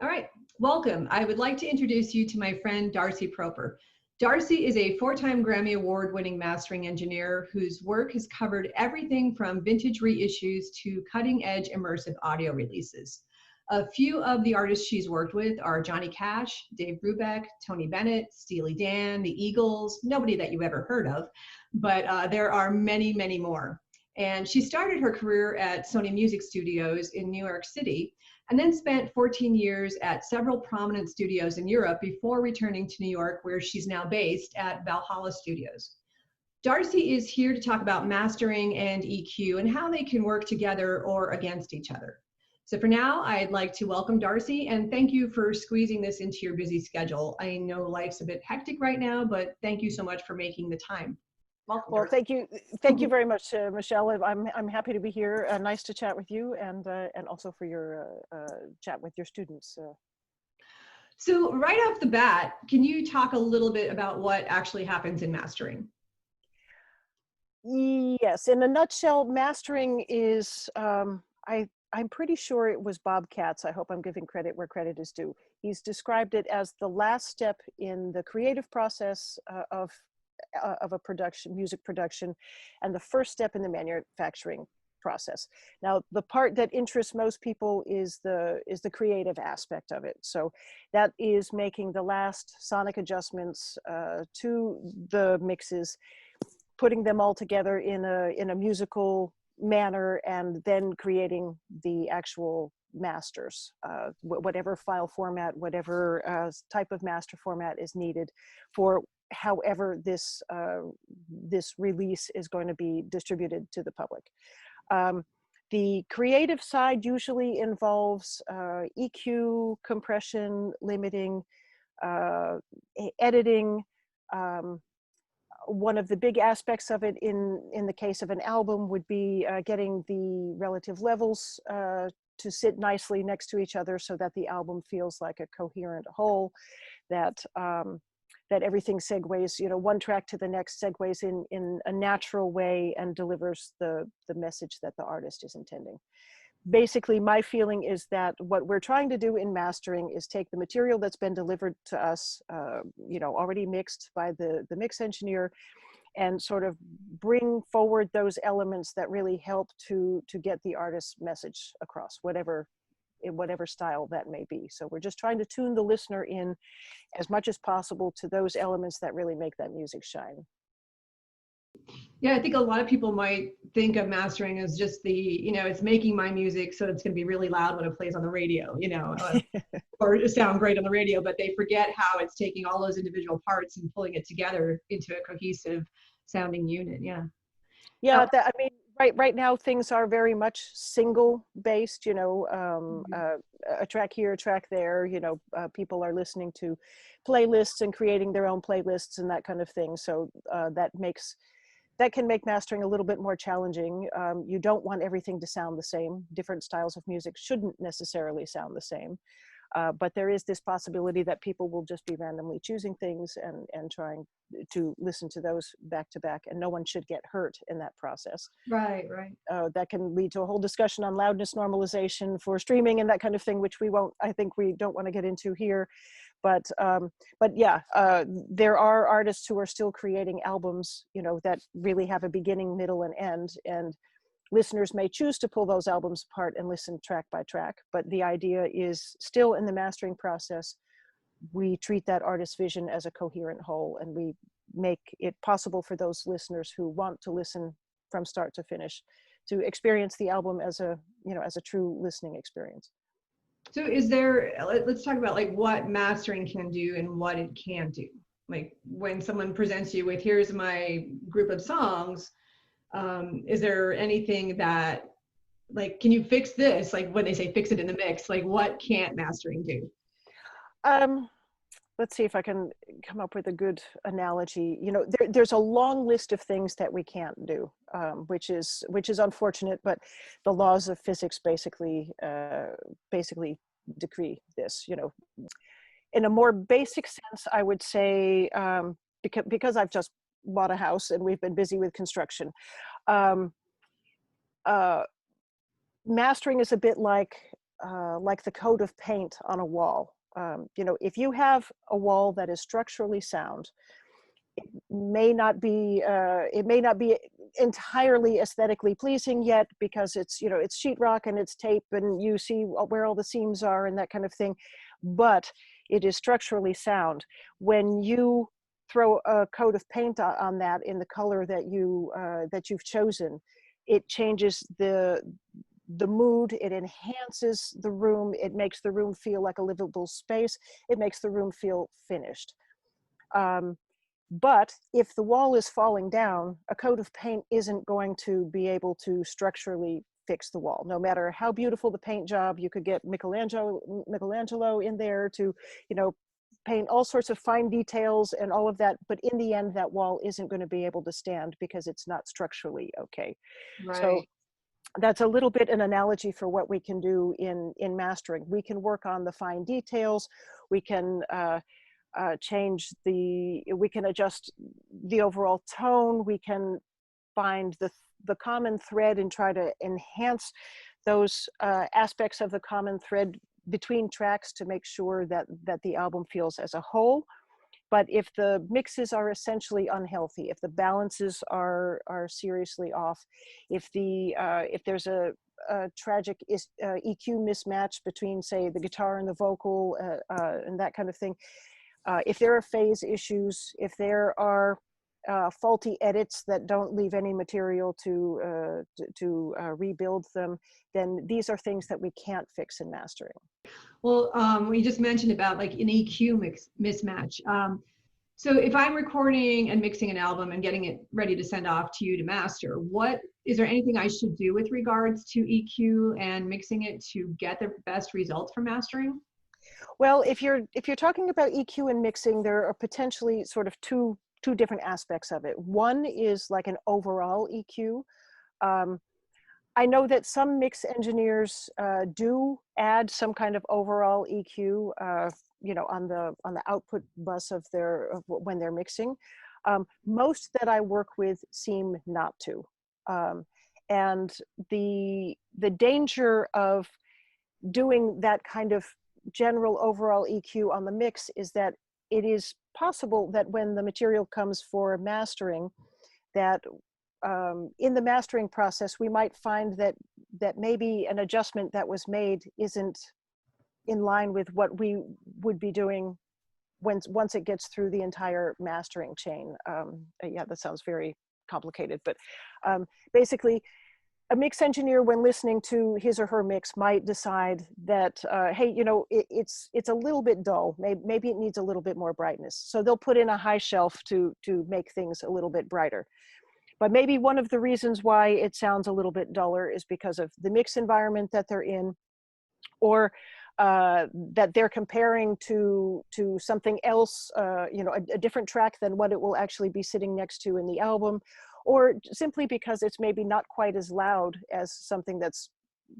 All right, welcome. I would like to introduce you to my friend Darcy Proper. Darcy is a 4-time Grammy Award-winning mastering engineer whose work has covered everything from vintage reissues to cutting-edge immersive audio releases. A few of the artists she's worked with are Johnny Cash, Dave Brubeck, Tony Bennett, Steely Dan, the Eagles, nobody that you've ever heard of, but there are many, many more. And she started her career at Sony Music Studios in New York City, and then spent 14 years at several prominent studios in Europe before returning to New York, where she's now based at Valhalla Studios. Darcy is here to talk about mastering and EQ and how they can work together or against each other. So for now, I'd like to welcome Darcy and thank you for squeezing this into your busy schedule. I know life's a bit hectic right now, but thank you so much for making the time. Welcome, well, Darcy. thank you very much, Michelle. I'm happy to be here. Nice to chat with you, and also for your chat with your students. So right off the bat, can you talk a little bit about what actually happens in mastering? Yes, in a nutshell, mastering is I'm pretty sure it was Bob Katz. I hope I'm giving credit where credit is due. He's described it as the last step in the creative process of a music production, and the first step in the manufacturing process. Now, the part that interests most people is the creative aspect of it. So that is making the last sonic adjustments to the mixes, putting them all together in a musical manner, and then creating the actual masters, whatever file format, whatever type of master format is needed for however this release is going to be distributed to the public. The creative side usually involves EQ, compression, limiting, editing. One of the big aspects of it in the case of an album would be getting the relative levels to sit nicely next to each other so that the album feels like a coherent whole, that everything segues, one track to the next, segues in a natural way and delivers the message that the artist is intending. Basically, my feeling is that what we're trying to do in mastering is take the material that's been delivered to us, already mixed by the mix engineer, and sort of bring forward those elements that really help to get the artist's message across, in whatever style that may be. So we're just trying to tune the listener in as much as possible to those elements that really make that music shine. Yeah, I think a lot of people might think of mastering as just it's making my music so it's going to be really loud when it plays on the radio, or sound great on the radio, but they forget how it's taking all those individual parts and pulling it together into a cohesive sounding unit. Yeah. Yeah, right now things are very much single based, a track here, a track there, people are listening to playlists and creating their own playlists and that kind of thing. So that can make mastering a little bit more challenging. You don't want everything to sound the same. Different styles of music shouldn't necessarily sound the same. But there is this possibility that people will just be randomly choosing things and trying to listen to those back to back, and no one should get hurt in that process. Right. That can lead to a whole discussion on loudness normalization for streaming and that kind of thing, which we don't want to get into here. But yeah, there are artists who are still creating albums, that really have a beginning, middle, and end, and listeners may choose to pull those albums apart and listen track by track, but the idea is still in the mastering process, we treat that artist's vision as a coherent whole, and we make it possible for those listeners who want to listen from start to finish to experience the album as a true listening experience. So let's talk about what mastering can do and what it can't do. Like when someone presents you with, here's my group of songs, is there anything that, can you fix this? Like when they say fix it in the mix, what can't mastering do? Let's see if I can come up with a good analogy. There's a long list of things that we can't do, which is unfortunate, but the laws of physics basically decree this. In a more basic sense, I would say, because I've just bought a house and we've been busy with construction, mastering is a bit like like the coat of paint on a wall. You know, if you have a wall that is structurally sound, it may not be entirely aesthetically pleasing yet, because it's, you know, it's sheetrock and it's tape and you see where all the seams are and that kind of thing, but it is structurally sound. When you throw a coat of paint on that in the color that you've chosen, it changes the mood, it enhances the room, it makes the room feel like a livable space, it makes the room feel finished. But if the wall is falling down, a coat of paint isn't going to be able to structurally fix the wall. No matter how beautiful the paint job, you could get Michelangelo in there to, you know, paint all sorts of fine details and all of that, but in the end, that wall isn't going to be able to stand because it's not structurally okay. Right. So that's a little bit an analogy for what we can do in mastering. We can work on the fine details. We can we can adjust the overall tone. We can find the common thread and try to enhance those aspects of the common thread between tracks to make sure that the album feels as a whole. But if the mixes are essentially unhealthy, if the balances are seriously off, if there's a tragic EQ mismatch between, say, the guitar and the vocal and that kind of thing, if there are phase issues, if there are faulty edits that don't leave any material to rebuild them, then these are things that we can't fix in mastering. Well, we just mentioned about like an EQ mismatch. So if I'm recording and mixing an album and getting it ready to send off to you to master, is there anything I should do with regards to EQ and mixing it to get the best results from mastering? Well, if you're talking about EQ and mixing, there are potentially sort of two different aspects of it. One is like an overall EQ. I know that some mix engineers do add some kind of overall EQ, you know, on the output bus of when they're mixing. Most that I work with seem not to, and the danger of doing that kind of general overall EQ on the mix is that it is possible that when the material comes for mastering, that in the mastering process, we might find that maybe an adjustment that was made isn't in line with what we would be doing once it gets through the entire mastering chain. Yeah, that sounds very complicated, but basically, a mix engineer, when listening to his or her mix, might decide that, hey, you know, it's a little bit dull. Maybe it needs a little bit more brightness. So they'll put in a high shelf to make things a little bit brighter. But maybe one of the reasons why it sounds a little bit duller is because of the mix environment that they're in, or that they're comparing to something else, you know, a different track than what it will actually be sitting next to in the album, or simply because it's maybe not quite as loud as something that's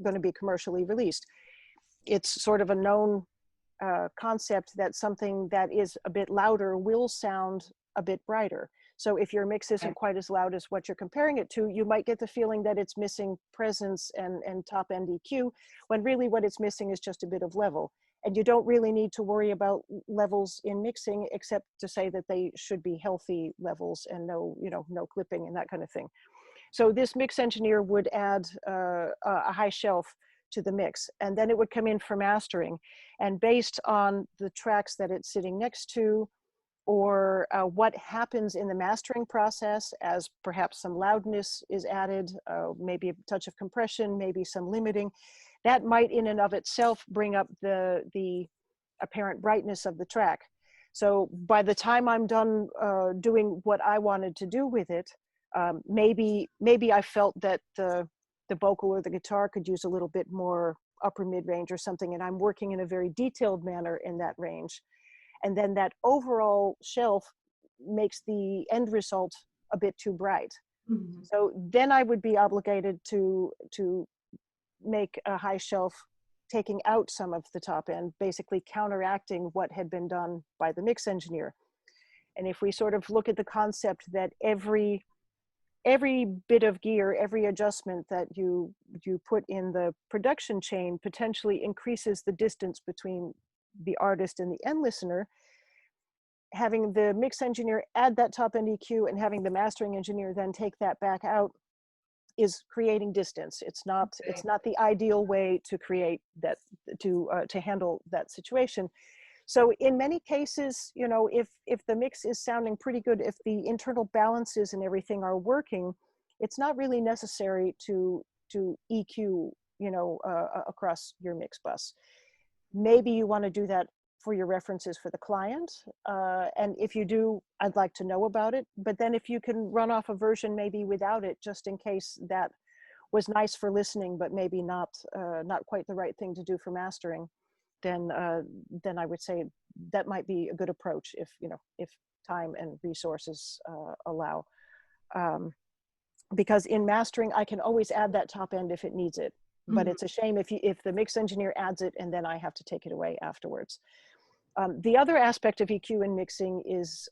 going to be commercially released. It's sort of a known concept that something that is a bit louder will sound a bit brighter. So if your mix isn't quite as loud as what you're comparing it to, you might get the feeling that it's missing presence and top end EQ, when really what it's missing is just a bit of level. And you don't really need to worry about levels in mixing, except to say that they should be healthy levels and no clipping and that kind of thing. So this mix engineer would add a high shelf to the mix, and then it would come in for mastering. And based on the tracks that it's sitting next to, or what happens in the mastering process, as perhaps some loudness is added, maybe a touch of compression, maybe some limiting, that might in and of itself bring up the apparent brightness of the track. So by the time I'm done doing what I wanted to do with it, maybe I felt that the vocal or the guitar could use a little bit more upper mid-range or something, and I'm working in a very detailed manner in that range. And then that overall shelf makes the end result a bit too bright. Mm-hmm. So then I would be obligated to make a high shelf, taking out some of the top end, basically counteracting what had been done by the mix engineer. And if we sort of look at the concept that every every bit of gear, every adjustment that you put in the production chain potentially increases the distance between the artist and the end listener. Having the mix engineer add that top end EQ and having the mastering engineer then take that back out is creating distance. It's not the ideal way to create that, to handle that situation. So in many cases, you know, if the mix is sounding pretty good, if the internal balances and everything are working, it's not really necessary to EQ, you know, across your mix bus. Maybe you want to do that for your references for the client. And if you do, I'd like to know about it. But then if you can run off a version maybe without it, just in case that was nice for listening, but maybe not quite the right thing to do for mastering, then I would say that might be a good approach if, you know, if time and resources allow. Because in mastering, I can always add that top end if it needs it. But it's a shame if the mix engineer adds it and then I have to take it away afterwards. The other aspect of EQ in mixing is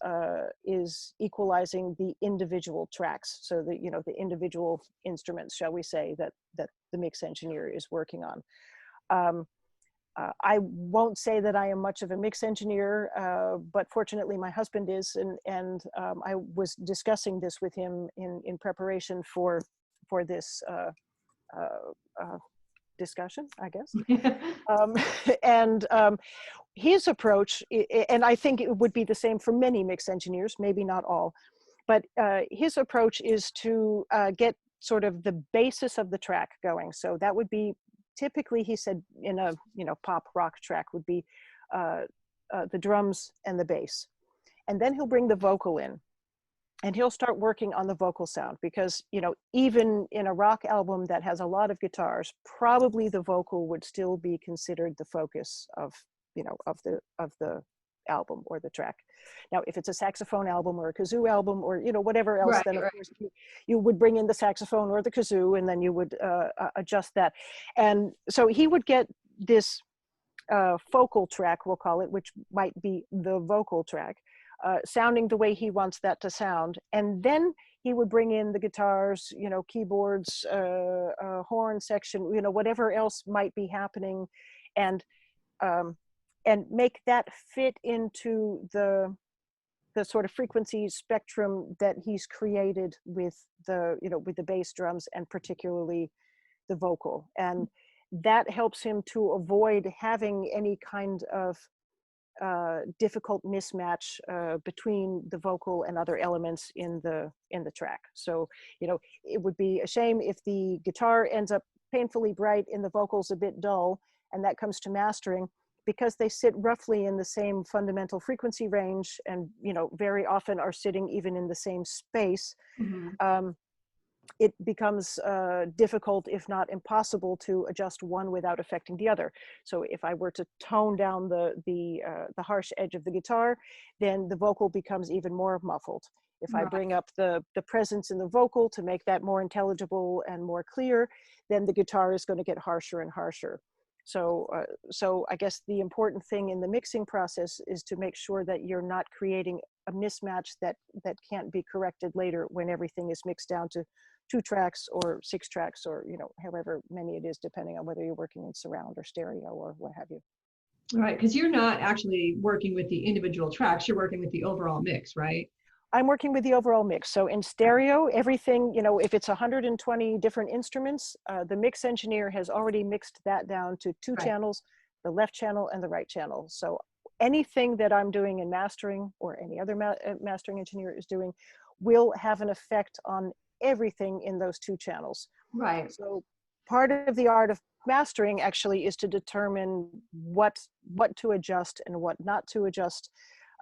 equalizing the individual tracks. So the, you know, the individual instruments, shall we say, that the mix engineer is working on. I won't say that I am much of a mix engineer, but fortunately my husband is, and I was discussing this with him in preparation for this discussion, I guess. And his approach, and I think it would be the same for many mix engineers, maybe not all, but his approach is to get sort of the basis of the track going. So that would be typically, he said, in a, you know, pop rock track would be the drums and the bass. And then he'll bring the vocal in. And he'll start working on the vocal sound because, you know, even in a rock album that has a lot of guitars, probably the vocal would still be considered the focus of, you know, of the album or the track. Now, if it's a saxophone album or a kazoo album or, you know, whatever else, then of course you would bring in the saxophone or the kazoo, and then you would adjust that. And so he would get this focal track, we'll call it, which might be the vocal track, sounding the way he wants that to sound. And then he would bring in the guitars, you know, keyboards, horn section, you know, whatever else might be happening, and make that fit into the sort of frequency spectrum that he's created with the, you know, with the bass, drums, and particularly the vocal. And that helps him to avoid having any kind of difficult mismatch between the vocal and other elements in the track. So, you know, it would be a shame if the guitar ends up painfully bright and the vocals a bit dull, and that comes to mastering, because they sit roughly in the same fundamental frequency range, and, you know, very often are sitting even in the same space. It becomes difficult, if not impossible, to adjust one without affecting the other. So if I were to tone down the harsh edge of the guitar, then the vocal becomes even more muffled. If I bring up the presence in the vocal to make that more intelligible and more clear, then the guitar is going to get harsher and harsher. So I guess the important thing in the mixing process is to make sure that you're not creating a mismatch that can't be corrected later when everything is mixed down to 2 tracks or 6 tracks, or, you know, however many it is, depending on whether you're working in surround or stereo or what have you. Right, because you're not actually working with the individual tracks, you're working with the overall mix, right? I'm working with the overall mix. So in stereo, everything, you know, if it's 120 different instruments, the mix engineer has already mixed that down to 2 channels, the left channel and the right channel. So anything that I'm doing in mastering, or any other mastering engineer is doing, will have an effect on everything in those 2 channels. Right. So part of the art of mastering actually is to determine what to adjust and what not to adjust,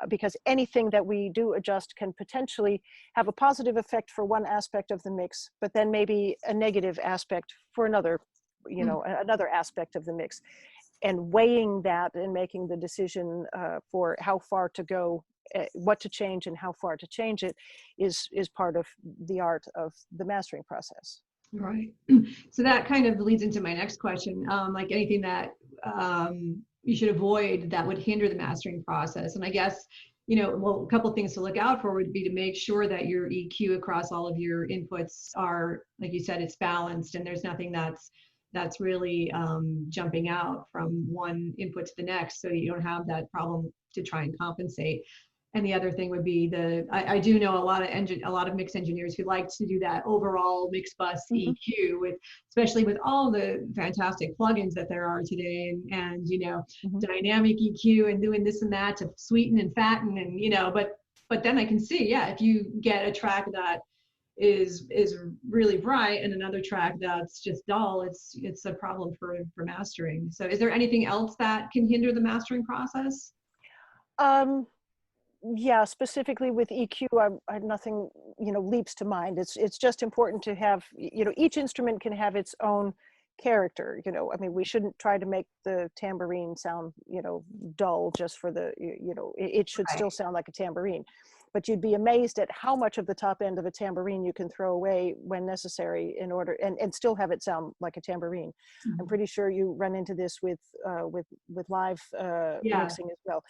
because anything that we do adjust can potentially have a positive effect for one aspect of the mix, but then maybe a negative aspect for another, you know, another aspect of the mix. And weighing that and making the decision for how far to go, what to change and how far to change it is part of the art of the mastering process. Right. So that kind of leads into my next question, like anything that you should avoid that would hinder the mastering process. And I guess well, a couple of things to look out for would be to make sure that your EQ across all of your inputs are, like you said, it's balanced and there's nothing that's really jumping out from one input to the next, so you don't have that problem to try and compensate. And the other thing would be I do know a lot of mix engineers who like to do that overall mix bus Mm-hmm. EQ with, especially with all the fantastic plugins that there are today, and Mm-hmm. dynamic EQ and doing this and that to sweeten and fatten, and but then I can see, yeah, if you get a track that is really bright and another track that's just dull, it's a problem for mastering. So is there anything else that can hinder the mastering process? Um, yeah, specifically with EQ, I nothing, leaps to mind. It's just important to have, each instrument can have its own character. I mean, we shouldn't try to make the tambourine sound, dull just for the, it should Right. still sound like a tambourine. But you'd be amazed at how much of the top end of a tambourine you can throw away when necessary in order, and still have it sound like a tambourine. I'm Mhm. pretty sure you run into this with live Yeah. mixing as well.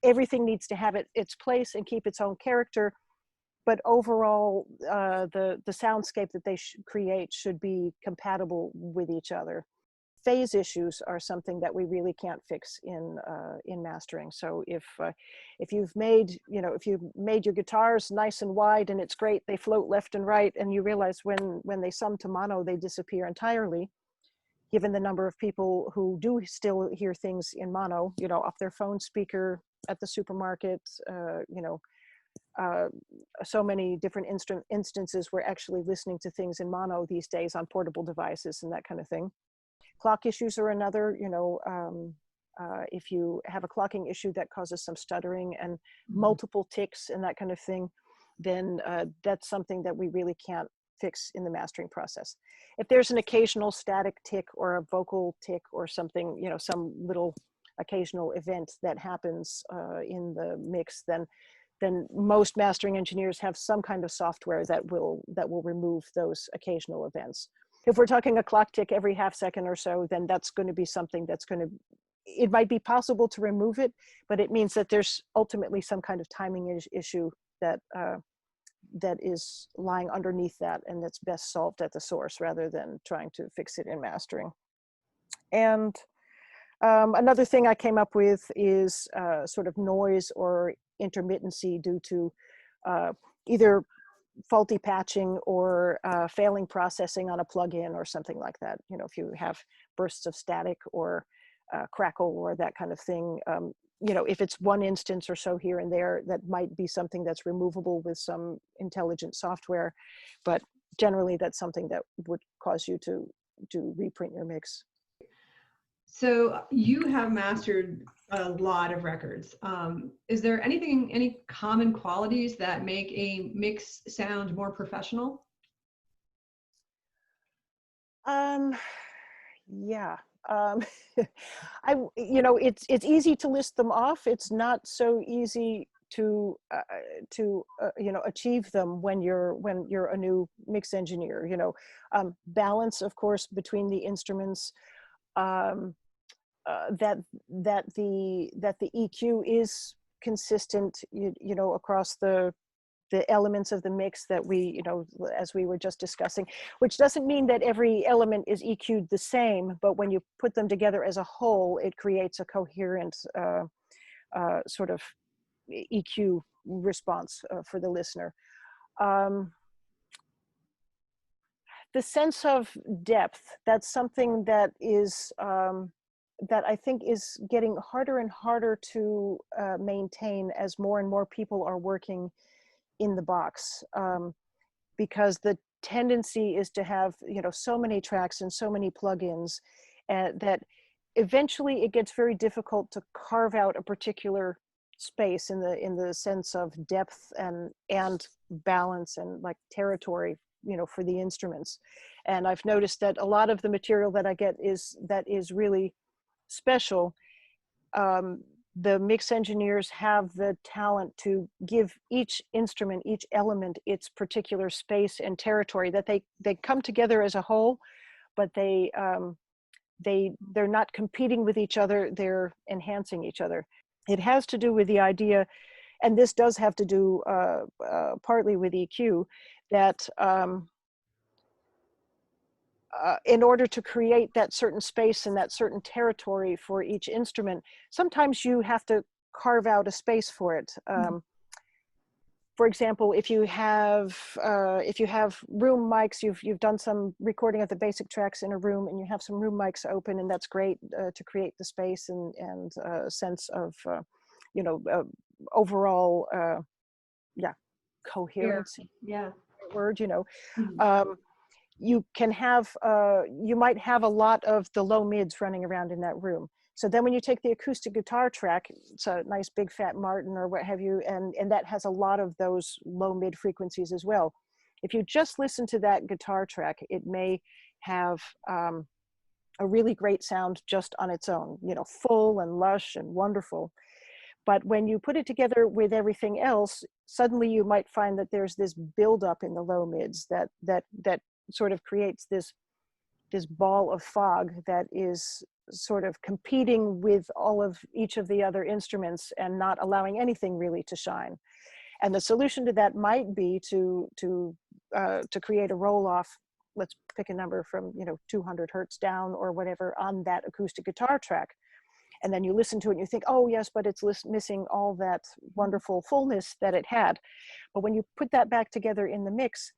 Everything needs to have its place and keep its own character, but overall, the soundscape that they create should be compatible with each other. Phase issues are something that we really can't fix in mastering. So if you've made your guitars nice and wide and it's great, they float left and right, and you realize when they sum to mono, they disappear entirely. Given the number of people who do still hear things in mono, off their phone speaker at the supermarket, uh, so many different instances we're actually listening to things in mono these days on portable devices and that kind of thing. Clock issues are another, if you have a clocking issue that causes some stuttering and Mhm. multiple ticks and that kind of thing, then that's something that we really can't fix in the mastering process. If there's an occasional static tick or a vocal tick or something, some little occasional event that happens in the mix, then most mastering engineers have some kind of software that will remove those occasional events. If we're talking a clock tick every half second or so, then that's going to be something it might be possible to remove it, but it means that there's ultimately some kind of timing issue that that is lying underneath that, and that's best solved at the source rather than trying to fix it in mastering. And another thing I came up with is sort of noise or intermittency due to either faulty patching or failing processing on a plugin or something like that. If you have bursts of static or crackle or that kind of thing, if it's one instance or so here and there, that might be something that's removable with some intelligent software. But generally, that's something that would cause you to reprint your mix. So you have mastered a lot of records. Is there any common qualities that make a mix sound more professional? Um, yeah. Um, it's easy to list them off. It's not so easy to achieve them when you're a new mix engineer. Balance, of course, between the instruments. Um, that the EQ is consistent, across the elements of the mix that we, as we were just discussing, which doesn't mean that every element is EQ'd the same, but when you put them together as a whole, it creates a coherent sort of EQ response for the listener. Um, the sense of depth, that's something that is that I think is getting harder and harder to maintain as more and more people are working in the box, because the tendency is to have so many tracks and so many plugins that eventually it gets very difficult to carve out a particular space in the sense of depth and balance and like territory for the instruments. And I've noticed that a lot of the material that I get is really special. um, the mix engineers have the talent to give each instrument, each element, its particular space and territory, that they come together as a whole, but they're not competing with each other, they're enhancing each other. It has to do with the idea and this does have to do partly with EQ, that in order to create that certain space and that certain territory for each instrument, sometimes you have to carve out a space for it. For example, if you have room mics, you've done some recording of the basic tracks in a room, and you have some room mics open, and that's great to create the space and sense of overall coherence. Yeah. Word, Mhm. you can have you might have a lot of the low mids running around in that room. So then when you take the acoustic guitar track, it's a nice big fat Martin or what have you, and that has a lot of those low mid frequencies as well. If you just listen to that guitar track, it may have a really great sound just on its own, full and lush and wonderful. But when you put it together with everything else, suddenly you might find that there's this buildup in the low mids that sort of creates this ball of fog that is sort of competing with each of the other instruments and not allowing anything really to shine. And the solution to that might be to create a roll off. Let's pick a number from 200 hertz down or whatever on that acoustic guitar track. And then you listen to it and you think, oh yes, but it's missing all that wonderful fullness that it had. But when you put that back together in the mix,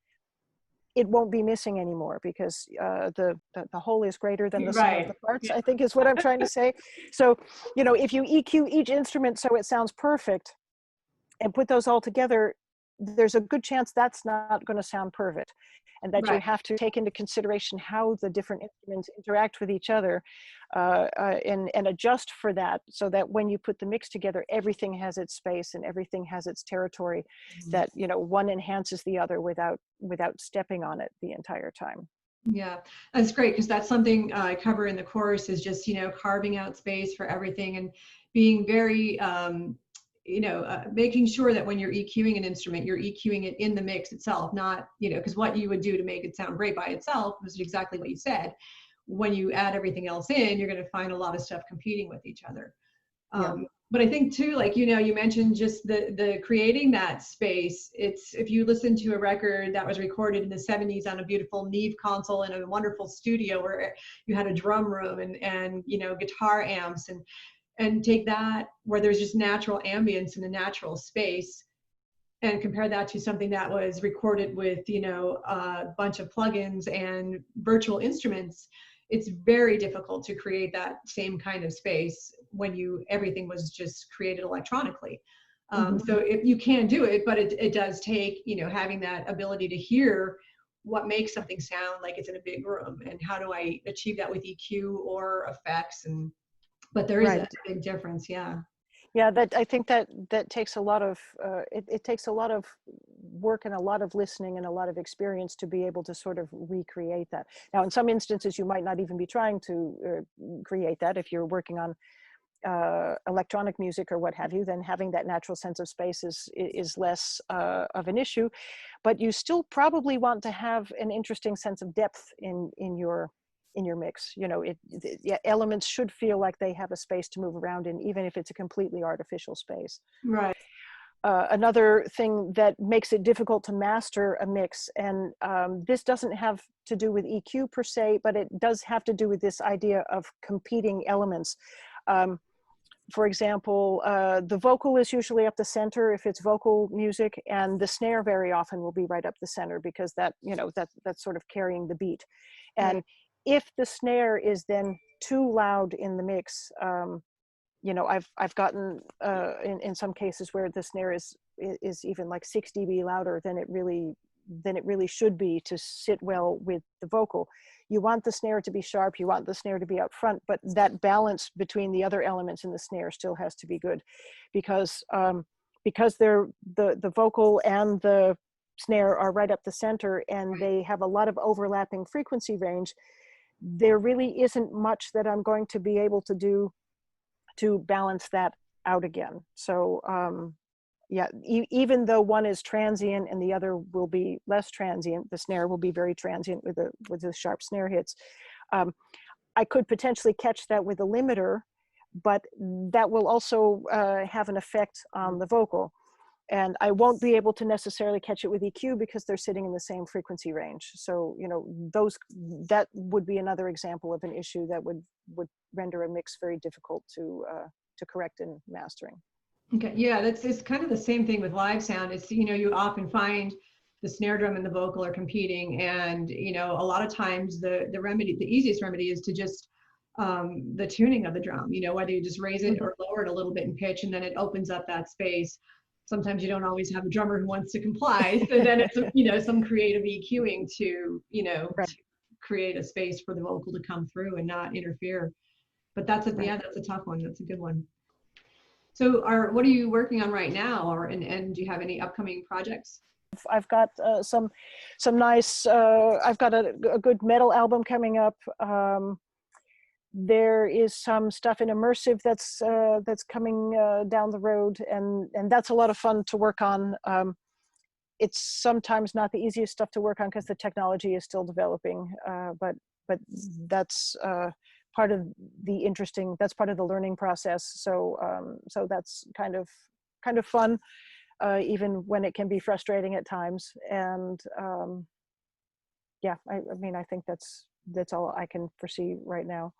it won't be missing anymore, because the whole is greater than the sum of the Right. parts, Yeah. I think is what I'm trying to say. So, if you EQ each instrument so it sounds perfect and put those all together, there's a good chance that's not going to sound perfect, and that you Right. have to take into consideration how the different instruments interact with each other and adjust for that, so that when you put the mix together, everything has its space and everything has its territory, that one enhances the other without stepping on it the entire time. Yeah, that's great, because that's something I cover in the course, is just, carving out space for everything and being very, making sure that when you're EQing an instrument, you're EQing it in the mix itself, not, because what you would do to make it sound great by itself was exactly what you said. When you add everything else in, you're going to find a lot of stuff competing with each other. Yeah. But I think too, like, you mentioned just the creating that space. It's, if you listen to a record that was recorded in the 70s on a beautiful Neve console in a wonderful studio where you had a drum room and guitar amps, and take that where there's just natural ambience in a natural space, and compare that to something that was recorded with a bunch of plugins and virtual instruments. It's very difficult to create that same kind of space when everything was just created electronically. So if you can do it, but it does take having that ability to hear what makes something sound like it's in a big room, and how do I achieve that with EQ or effects. But there is Right. a big difference. Yeah. Yeah, that I think that takes a lot of it takes a lot of work and a lot of listening and a lot of experience to be able to sort of recreate that. Now, in some instances, you might not even be trying to create that. If you're working on electronic music or what have you, then having that natural sense of space is less of an issue. But you still probably want to have an interesting sense of depth in your mix. Elements should feel like they have a space to move around in, even if it's a completely artificial space. Right. Another thing that makes it difficult to master a mix, and this doesn't have to do with EQ per se, but it does have to do with this idea of competing elements. For example, the vocal is usually up the center if it's vocal music, and the snare very often will be right up the center, because that's sort of carrying the beat. And Right. if the snare is then too loud in the mix, I've gotten in some cases where the snare is even like 6 dB louder than it really should be to sit well with the vocal. You want the snare to be sharp, you want the snare to be out front, but that balance between the other elements in the snare still has to be good, because they're the vocal and the snare are right up the center, and they have a lot of overlapping frequency range. There really isn't much that I'm going to be able to do to balance that out again. So even though one is transient and the other will be less transient, the snare will be very transient with the sharp snare hits. I could potentially catch that with a limiter, but that will also have an effect on the vocal. And I won't be able to necessarily catch it with EQ because they're sitting in the same frequency range. So, you know, that would be another example of an issue that would render a mix very difficult to correct in mastering. Okay, yeah, it's kind of the same thing with live sound. It's, you know, you often find the snare drum and the vocal are competing, and, you know, a lot of times the easiest remedy is to just the tuning of the drum, you know, whether you just raise it or lower it a little bit in pitch, and then it opens up that space. Sometimes you don't always have a drummer who wants to comply, so then it's, you know, some creative EQing to, you know, Right. to create a space for the vocal to come through and not interfere. But that's a, yeah, that's a tough one. That's a good one. So what are you working on right now, and do you have any upcoming projects? I've got some nice, I've got a good metal album coming up. There is some stuff in immersive that's coming down the road, and that's a lot of fun to work on. It's sometimes not the easiest stuff to work on because the technology is still developing, but that's part of that's part of the learning process. So so that's kind of fun, even when it can be frustrating at times. And yeah, I mean, I think that's all I can foresee right now.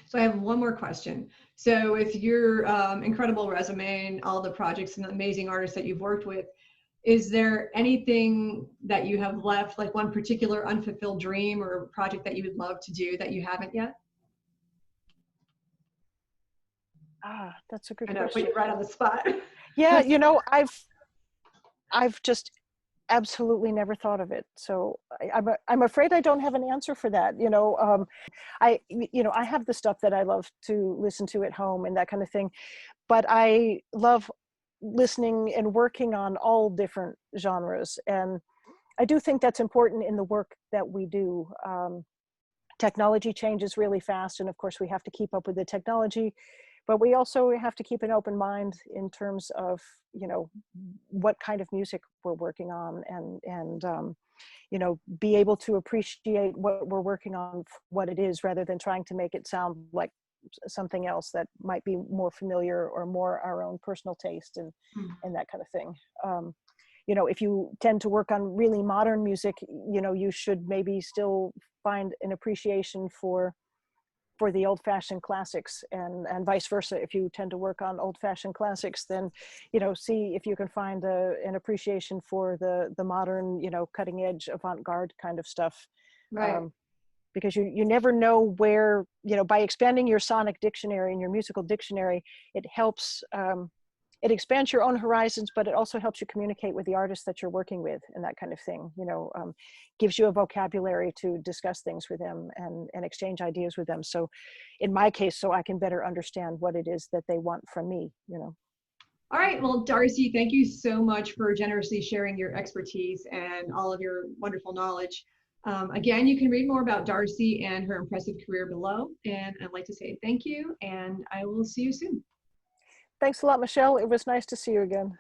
So I have one more question. So with your incredible resume and all the projects and the amazing artists that you've worked with, is there anything that you have left, like one particular unfulfilled dream or project that you would love to do that you haven't yet? Ah, that's a good I know, question. put you right on the spot. Yeah, you know, I've just absolutely never thought of it. So I'm afraid I don't have an answer for that. You know, you know, I have the stuff that I love to listen to at home and that kind of thing, but I love listening and working on all different genres. And I do think that's important in the work that we do. Technology changes really fast, and of course we have to keep up with the technology, but we also have to keep an open mind in terms of, you know, what kind of music we're working on, and you know, be able to appreciate what we're working on for what it is, rather than trying to make it sound like something else that might be more familiar or more our own personal taste, and that kind of thing. You know, if you tend to work on really modern music, you know, you should maybe still find an appreciation for the old-fashioned classics, and vice versa. If you tend to work on old-fashioned classics, then, you know, see if you can find an appreciation for the modern, you know, cutting-edge avant-garde kind of stuff. Right. Because you never know where, you know, by expanding your sonic dictionary and your musical dictionary, it helps, it expands your own horizons, but it also helps you communicate with the artists that you're working with, and that kind of thing. You know, gives you a vocabulary to discuss things with them and exchange ideas with them. So in my case, so I can better understand what it is that they want from me, you know. All right. Well, Darcy, thank you so much for generously sharing your expertise and all of your wonderful knowledge. Again, you can read more about Darcy and her impressive career below. And I'd like to say thank you, and I will see you soon. Thanks a lot, Michelle. It was nice to see you again.